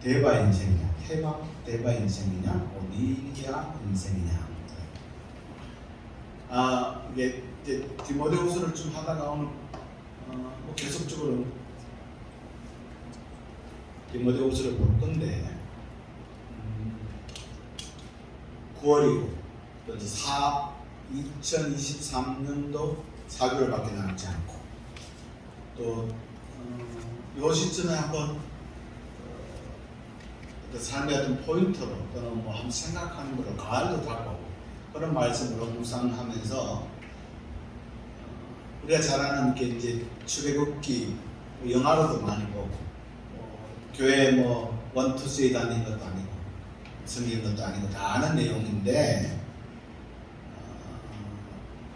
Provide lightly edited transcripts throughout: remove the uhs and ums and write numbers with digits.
대바 인생이냐, 대바 인생이냐, 오니야 인생이냐. 이게 이제 디모데후서를 좀 하다가 오늘 뭐 계속적으로 디모데후서를 볼 건데 9월이고 또 이제 2023년도 4개월밖에 남지 않고 또 요 시점에 한번 삶의 어떤 포인트로 또는 뭐 한번 생각하는 거로 가을도 다가오고 그런 말씀으로 묵상하면서 우리가 잘 아는 게 이제 출애굽기 영화로도 많이 보고 교회 뭐 원투스에 다니는 것도 아니고 섬기는 것도 아니고 다 아는 내용인데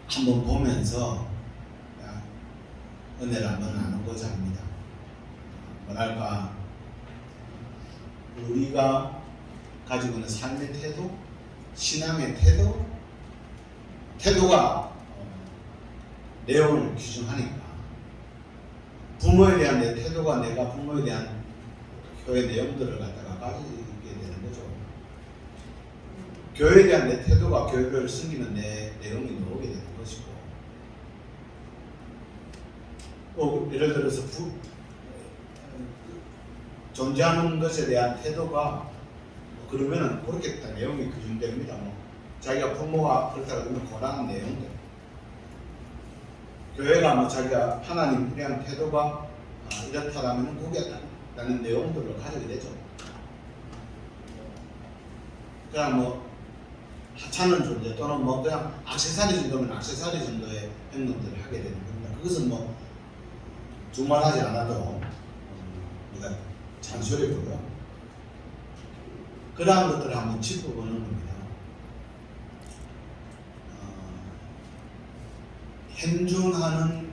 한번 보면서 은혜를 한번 나누고자 합니다. 뭐랄까 우리가 가지고 있는 삶의 태도, 신앙의 태도가 내용을 규정하니까 부모에 대한 내 태도가 내가 부모에 대한 교회 내용들을 갖다가 가지게 되는 거죠. 교회에 대한 내 태도가 교회를 섬기는 내 내용이 나오게 되는 것이고 또 예를 들어서 존재하는 것에 대한 태도가 그러면은 그렇게 다 내용이 규정됩니다. 자기가 부모가 그렇다고 하면 고라는 내용들 교회가 뭐 자기가 하나님에 대한 태도가 이렇다라면 거기에다는 내용들을 가지게 되죠. 그냥 뭐 하찮은 존재 또는 뭐 그냥 액세서리 정도면 액세서리 정도의 행동들을 하게 되는 겁니다. 그것은 뭐 주말하지 않아도 우리가 잔소리 보고요. 그러한 것들을 한번 짚어보는 겁니다. 현존하는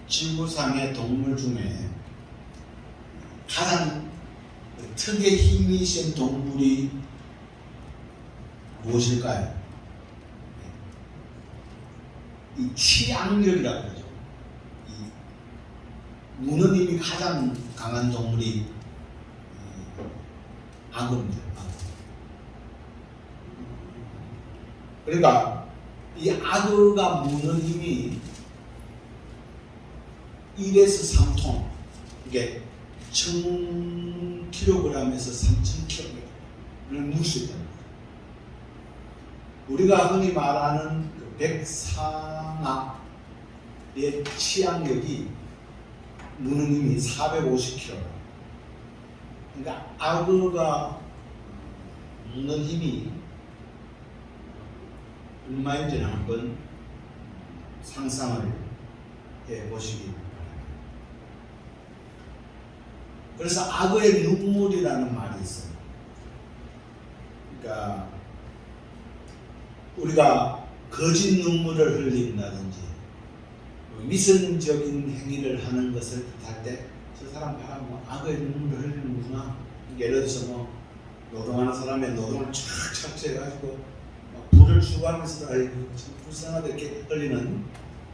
지구상의 동물 중에 가장 특유의 힘이 센 동물이 무엇일까요? 이 치악력이라고 하죠. 이 무는 힘이 가장 강한 동물이 악어입니다. 그러니까 이 악어가 무는 힘이 1에서 3톤, 이게 1000kg에서 3000kg를 물 수 있다는 거예요. 우리가 흔히 말하는 그 백상악의 치악력이 무는 힘이 450kg. 그러니까 악어가 무는 힘이 얼마인지는 한번 상상을 해보시기 바랍니다. 그래서 악어의 눈물이라는 말이 있어요. 그러니까 우리가 거짓 눈물을 흘린다든지 위선적인 행위를 하는 것을 뜻할 때 저 사람 봐라 뭐 악어의 눈물을 흘리는구나. 예를 들어서 뭐 노동하는 사람의 노동을 쫙 착취해가지고 불을 추구하면서도 아이고 참 불쌍하다 이렇게 흘리는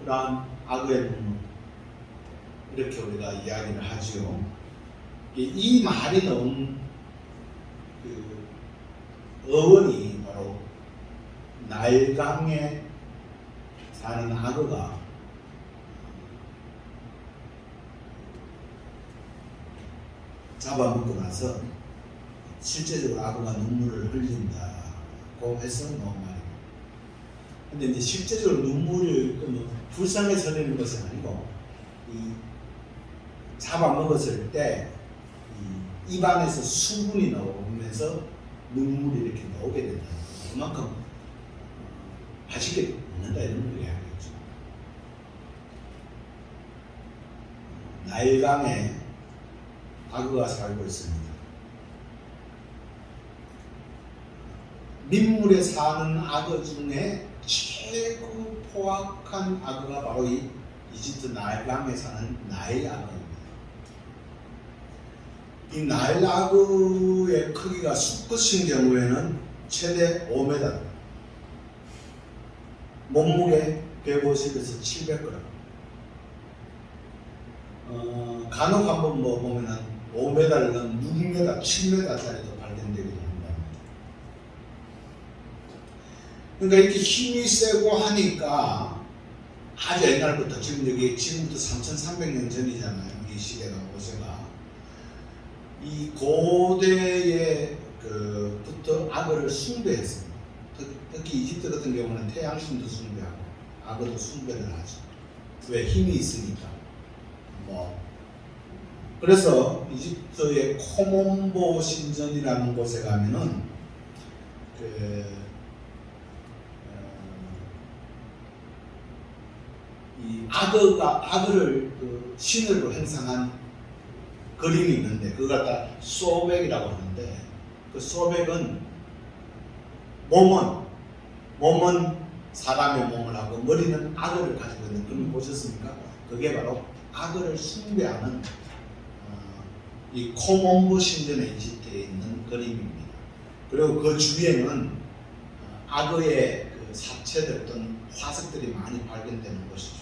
그러한 악어의 눈물, 이렇게 우리가 이야기를 하지요. 이 말이 나온 그 어원이 바로 나일강에 사는 악어가 잡아먹고 나서 실제적으로 악어가 눈물을 흘린다고 해서 나온 말입니다. 근데 이제 실제적으로 눈물을 불쌍해서 흘리는 것은 아니고 이 잡아먹었을 때 이 입안에서 수분이 나오면서 눈물이 이렇게 나오게 된다. 그만큼 맛있게 먹는다 이런 걸 이야기하죠. 나일강에 악어가 살고 있습니다. 민물에 사는 악어 중에 최고 포악한 악어가 바로 이 이집트 나일강에 사는 나일 악어입니다. 이 나일 악어의 크기가 수컷인 경우에는 최대 5m, 몸무게 150에서 700g. 간혹 한번 뭐 보면은 5m는 6m, 7m짜리도 발견되기도 한다. 그러니까 이렇게 힘이 세고 하니까 아주 옛날부터 지금부터 3,300년 전이잖아요. 이 시대가 모세가 이 고대에 부터 악어를 숭배했습니다. 특히 이집트 같은 경우는 태양신도 숭배하고 악어도 숭배를 하죠. 왜? 힘이 있으니까. 그래서 이집트의 코몬보 신전이라는 곳에 가면은 이 악어를 신으로 행상한 그림이 있는데 그걸 갖다 소백이라고 하는데 그 소백은 몸은 사람의 몸을 하고 머리는 악어를 가지고 있는 그림 보셨습니까? 그게 바로 악어를 숭배하는 이 코몬보 신전에 이집트에 있는 그림입니다. 그리고 그 주위에는 악어의 사체들 어떤 화석들이 많이 발견되는 것이죠.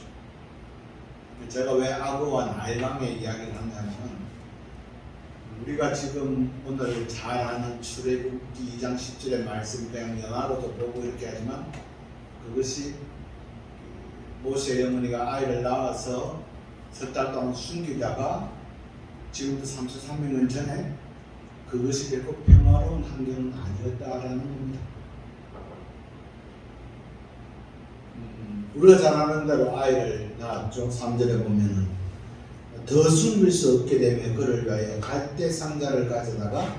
제가 왜 악어와 나일강의 이야기를 하냐면 우리가 지금 오늘 잘 아는 출애굽기 2장 10절의 말씀 그냥 연화로도 보고 이렇게 하지만 그것이 모세의 어머니가 아이를 낳아서 석 달 동안 숨기다가 지금부터 3,300년 전에 그것이 결코 평화로운 환경은 아니었다라는 겁니다. 우리가 잘 아는 대로 아이를 낳았죠. 3절에 보면은 더 숨길 수 없게 되며 그를 위하여 갈대 상자를 가져다가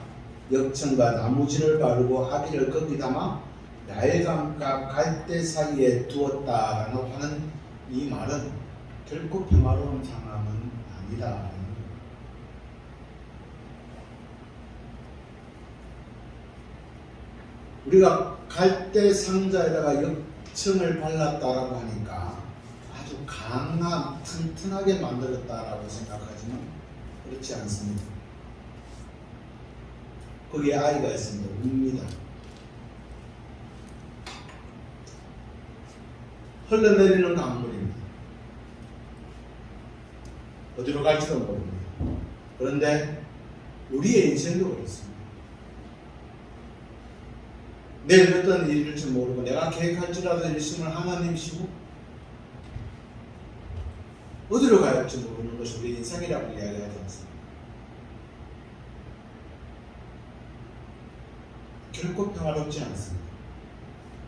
역청과 나무진을 바르고 아기를 거기 담아 나일강과 갈대 사이에 두었다라고 하는 이 말은 결코 평화로운 상황은 아니다. 우리가 갈대 상자에다가 역청을 발랐다라고 하니까 아주 강한 튼튼하게 만들었다라고 생각하지만 그렇지 않습니다. 거기에 아이가 있습니다. 웁니다. 흘러내리는 강물입니다. 어디로 갈지도 모릅니다. 그런데 우리의 인생도 그렇습니다. 내일 어떤 일일지 모르고 내가 계획할지라도 일심을 하나님이시고 어디로 가야 할지 모르는 것이 우리 인생이라고 이야기하지 않습니다. 결코 평화롭지 않습니다.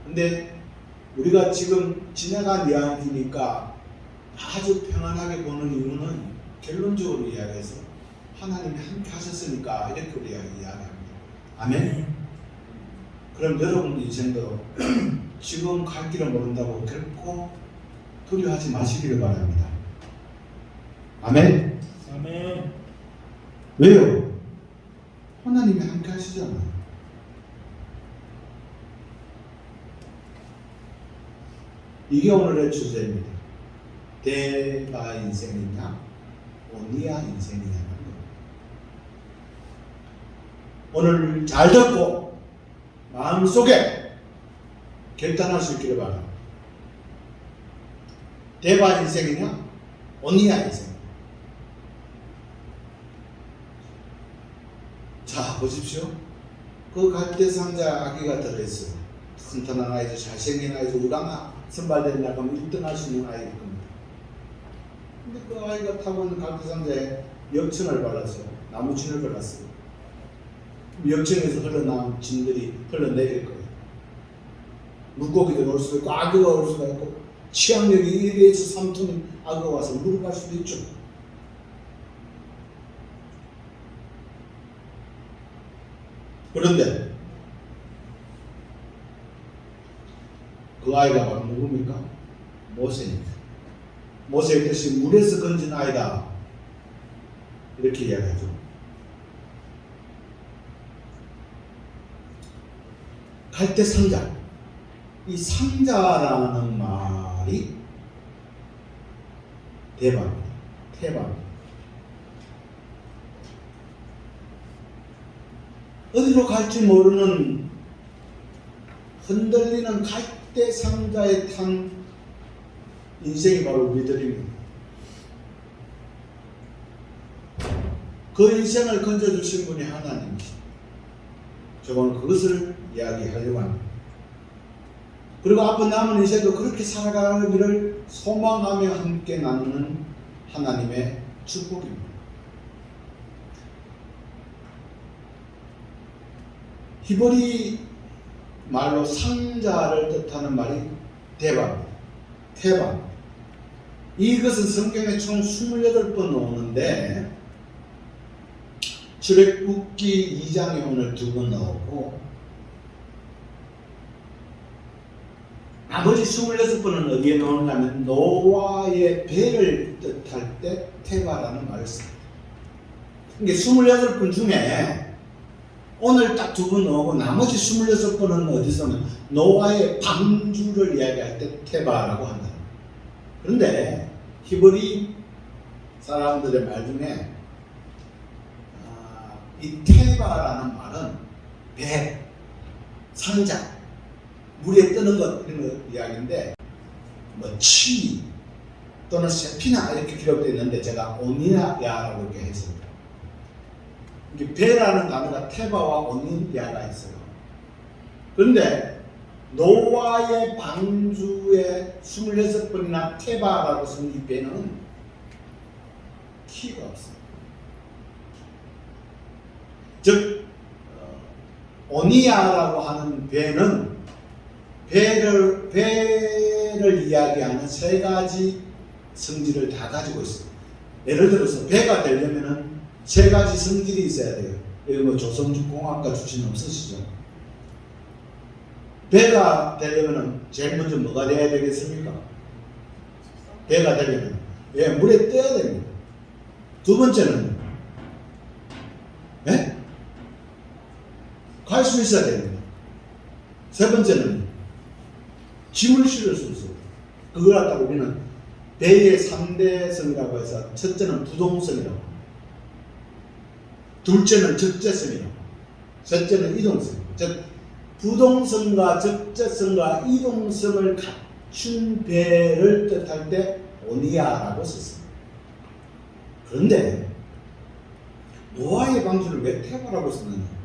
근데 우리가 지금 지나간 이야기니까 아주 평안하게 보는 이유는 결론적으로 이야기해서 하나님이 함께 하셨으니까 이렇게 우리가 이야기합니다. 아멘. 그럼 여러분 인생도 지금 갈 길을 모른다고 결코 두려워하지 마시기를 바랍니다. 아멘. 아멘. 왜요? 하나님이 함께 하시잖아요. 이게 오늘의 주제입니다. 대바 인생이냐 오니아 인생이냐는 겁니다. 오늘 잘 듣고 마음속에 결단할 수 있기를 바랍니다. 대바 인생이냐 오니아 인생. 자 보십시오. 그 갈대 상자 아기가 들어있어요. 튼튼한 아이도 잘생긴 아이도 우랑아 선발된 나가면 1등 할 수 있는 아이일 겁니다. 근데 그 아이가 타고 있는 갈대 상자에 역청을 발랐어요. 나무진을 발랐어요. 역청에서 흘러나온 진들이 흘러내릴 거예요. 물고기도 올 수도 있고 악어가 올 수가 있고 취향력이 1에서 3톤인 악어가 와서 물을 갈 수도 있죠. 그런데 그 아이가 바로 누굽니까? 모세입니다. 모세의 뜻이 물에서 건진 아이다. 이렇게 이야기하죠. 갈대 상자. 이 상자라는 말이 대박입니다. 태박입니다. 어디로 갈지 모르는 흔들리는 갈대 상자에 탄 인생이 바로 우리들입니다. 그 인생을 건져주신 분이 하나님이십니다. 저는 그것을 이야기하려고 합니다. 그리고 앞으로 남은 인생도 그렇게 살아가기를 소망하며 함께 나누는 하나님의 축복입니다. 히브리 말로 상자를 뜻하는 말이 대바입니다. 테바. 이것은 성경에 총 28번 나오는데 출애굽기 2장에 오늘 2번 나오고 나머지 26번은 어디에 나오냐면 노아의 배를 뜻할 때 테바라는 말을 씁니다. 이게 28번 중에 오늘 딱 2번 나오고 나머지 26번은 어디서 오면 노아의 방주를 이야기할 때 테바라고 한다. 그런데 히브리 사람들의 말 중에 이 테바라는 말은 배, 상자, 물에 뜨는 것 이런 거 이야기인데 뭐 치 또는 세피나 이렇게 기록되어 있는데 제가 오니야라고 이렇게 했습니다. 이게 배라는 단어가 테바와 오니야가 있어요. 그런데 노아의 방주에 26번이나 테바라고 쓴 이 배는 키가 없습니다. 즉 오니야라고 하는 배는 배를 이야기하는 3가지 성질을 다 가지고 있습니다. 예를 들어서 배가 되려면 3가지 성질이 있어야 돼요. 여기 뭐 조선공학과 출신 없으시죠? 배가 되려면 제일 먼저 뭐가 돼야 되겠습니까? 배가 되려면 물에 떠야 됩니다. 2번째는 갈 수 있어야 됩니다. 3번째는 짐을 실을 수 있어요. 그걸 갖다가 우리는 배의 3대성이라고 해서 첫째는 부동성이라고 합니다. 둘째는 적재성이라고 합니다. 셋째는 이동성. 즉 부동성과 적재성과 이동성을 갖춘 배를 뜻할 때 오니야라고 썼습니다. 그런데 노아의 방주를 왜 테바라고 썼느냐?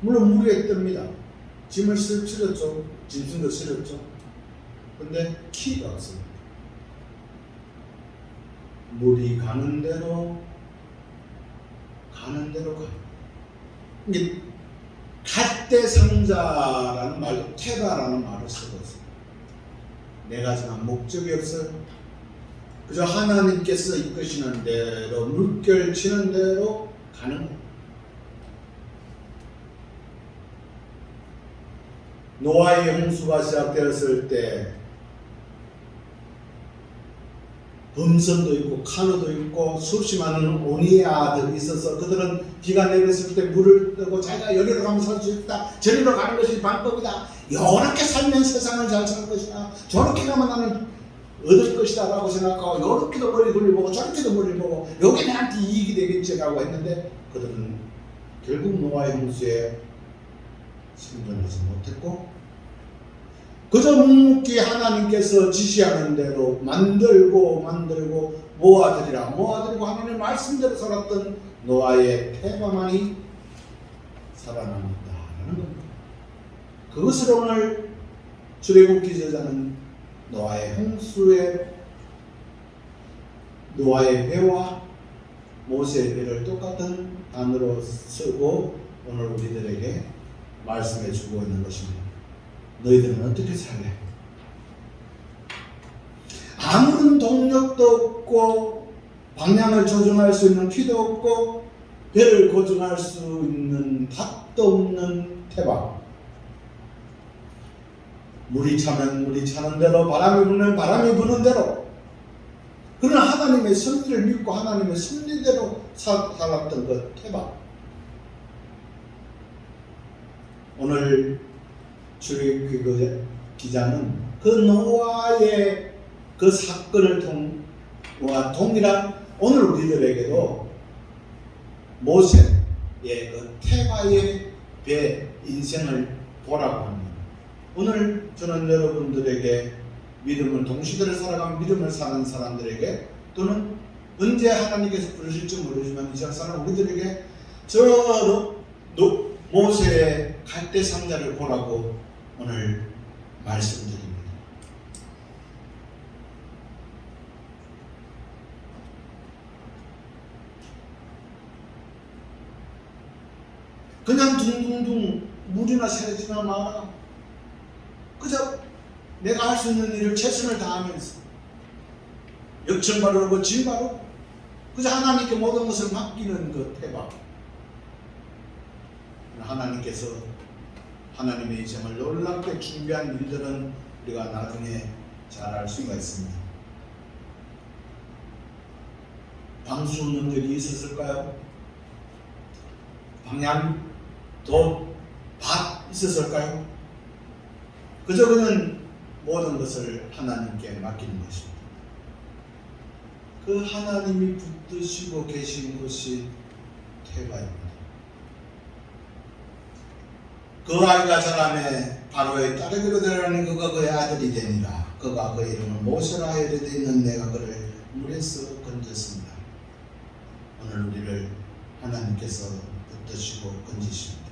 물론 물에 뜹니다. 짐을 실었죠. 짐승도 실었죠. 근데 키가 없습니다. 물이 가는 대로 가요. 이게 갓대상자라는 말로 테바라는 말을 쓰고 있습니다. 내가 정한 목적이 없어요. 그저 하나님께서 이끄시는 대로 물결 치는 대로 가는 거예요. 노아의 홍수가 시작되었을 때 범선도 있고 카누도 있고 수없이 많은 오니야들이 있어서 그들은 비가 내렸을 때 물을 뜨고 자기가 여기로 가면 살 수 있다, 저리로 가는 것이 방법이다, 이렇게 살면 세상을 잘 살 것이다, 저렇게 가면 나는 얻을 것이다 라고 생각하고 이렇게도 머리 돌려보고 저렇게도 머리 보고 여기 나한테 이익이 되겠지 라고 했는데 그들은 결국 노아의 홍수에 생존하지 못했고 그저 묵묵히 하나님께서 지시하는 대로 만들고 모아들이고 하나님의 말씀대로 살았던 노아의 테바만이 살아남았다라는 겁니다. 그것을 오늘 출애굽기 저자는 노아의 배와 모세의 배를 똑같은 단어로 쓰고 오늘 우리들에게 말씀해 주고 있는 것입니다. 너희들은 어떻게 살래? 아무런 동력도 없고 방향을 조정할 수 있는 키도 없고 배를 고정할 수 있는 밭도 없는 테바. 물이 차면 물이 차는 대로, 바람이 불면 바람이 부는 대로, 그러나 하나님의 섭리를 믿고 하나님의 섭리대로 살았던 그 테바. 오늘 출애굽기 기자는 그 노아의 그 사건을 동일한 오늘 우리들에게도 모세의 그 테바의 배 인생을 보라고 합니다. 오늘 저는 여러분들에게 믿음을 동시대를 살아가면 믿음을 사는 사람들에게 또는 언제 하나님께서 부르실지 모르지만 이스라엘 우리들에게 저 모세의 갈대 상자를 보라고 오늘 말씀드립니다. 그냥 둥둥둥 물이나 새지나 마라. 그저 내가 할 수 있는 일을 최선을 다하면서 역청 바르고 진 바르고 그저 하나님께 모든 것을 맡기는 것 해봐. 하나님께서 하나님의 인생을 놀랍게 준비한 일들은 우리가 나중에 잘 알 수가 있습니다. 방수 능력이 있었을까요? 방향, 돛, 밭 있었을까요? 그저 그는 모든 것을 하나님께 맡기는 것입니다. 그 하나님이 붙드시고 계신 곳이 테바입니다. 그 아이가 자라매 바로의 딸에게로 데려가니 그가 그의 아들이 되니라. 그가 그 이름을 모세라 하여 되어 있는 내가 그를 물에서 건졌습니다. 오늘 우리를 하나님께서 붙드시고 건지십니다.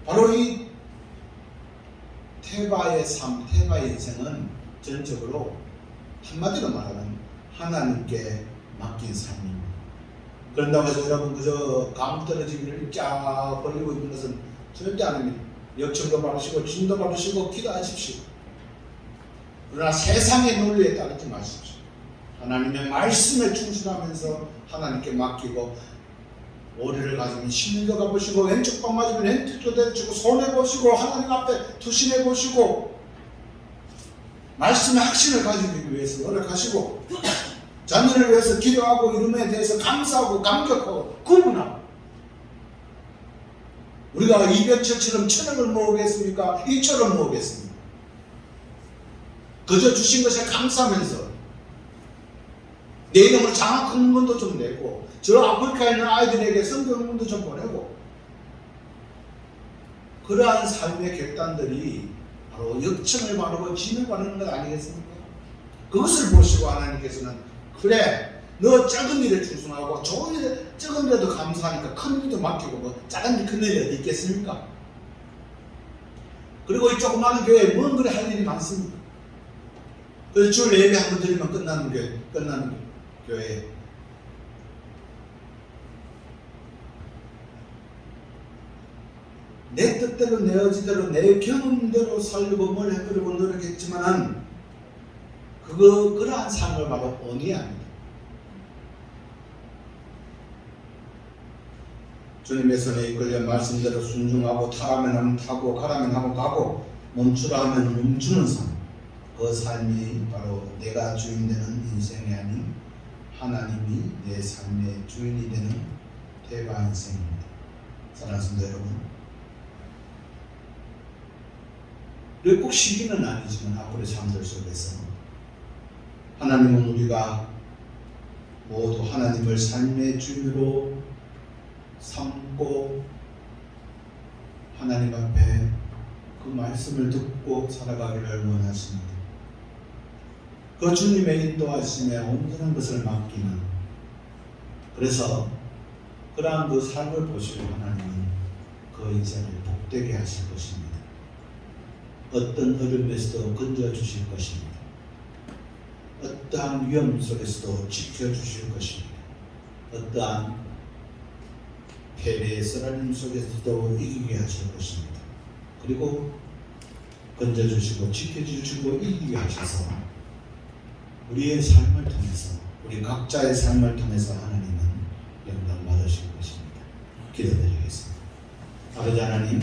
바로 이 테바의 삶, 테바의 인생은 전적으로 한마디로 말하면 하나님께 맡긴 삶입니다. 그런다고 해서 여러분 그저 감 떨어지기를 쫙 벌리고 있는 것은 절대 아닙니다. 역청도 바르시고 진도 바르시고 기도하십시오. 그러나 세상의 논리에 따르지 마십시오. 하나님의 말씀에 충실하면서 하나님께 맡기고 오리를 가지면 신뢰도 가보시고 왼쪽 방 맞으면 왼쪽도 대주고 손해 보시고 하나님 앞에 투신해 보시고 말씀의 확신을 가지기 위해서 노력하시고 자녀를 위해서 기도하고 이름에 대해서 감사하고 감격하고 구분하고 우리가 200철처럼 1000억을 모으겠습니까? 2천을 모으겠습니까? 그저 주신 것에 감사하면서 내 이름을 장학 헌금도 좀 내고 저 아프리카에 있는 아이들에게 성경 헌금도 좀 보내고 그러한 삶의 결단들이 바로 역청을 바르고 진을 바르는 것 아니겠습니까? 그것을 보시고 하나님께서는 그래 너 작은 일에 충성하고 좋은 일에 작은 일에도 감사하니까 큰 일도 맡기고 뭐 작은 일 큰 일이 어디 있겠습니까? 그리고 이 조그마한 교회에 뭔 그래 할 일이 많습니까? 그래서 주일 예배 한번 드리면 끝나는 교회 내 뜻대로 내 의지대로 내 경험대로 살려고 뭘 해보려고 노력했지만은 그러한 삶을 바로 언니합니다. 주님의 손에 이끌려 말씀대로 순종하고 타라면 하면 타고 가라면 하고 가고 멈추라 하면 멈추는 삶. 그 삶이 바로 내가 주인 되는 인생이 아닌 하나님이 내 삶의 주인이 되는 대바 인생입니다. 사랑하는 성도 여러분, 우리 꼭 시기는 아니지만 앞으로의 삶들 속에서 하나님은 우리가 모두 하나님을 삶의 주인으로 삼고 하나님 앞에 그 말씀을 듣고 살아가기를 원하십니다. 그 주님의 인도하심에 온전한 것을 맡기는 그래서 그러한 그 삶을 보시고 하나님은 그 인생을 복되게 하실 것입니다. 어떤 어려움에서도 건져주실 것입니다. 어떠한 위험 속에서도 지켜주실 것입니다. 어떠한 패배의 쓰라림 속에서도 이기게 하실 것입니다. 그리고 건져주시고 지켜주시고 이기게 하셔서 우리의 삶을 통해서 우리 각자의 삶을 통해서 하나님은 영광 받으실 것입니다. 기도드리겠습니다. 아버지 하나님,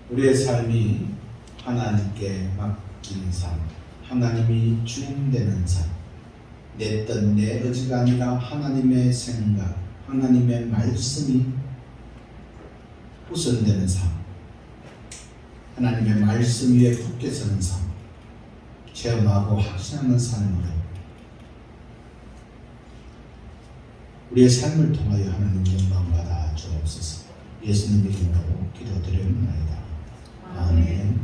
우리의 삶이 하나님께 맡긴 삶, 하나님이 주인 되는 삶, 내 뜻, 내 의지가 아니라 하나님의 생각, 하나님의 말씀이 우선되는 삶, 하나님의 말씀 위에 굳게 서는 삶, 체험하고 확신하는 삶으로 우리의 삶을 통하여 하나님 영광 받아 주옵소서. 예수님 이름으로 기도드립니다. 아멘.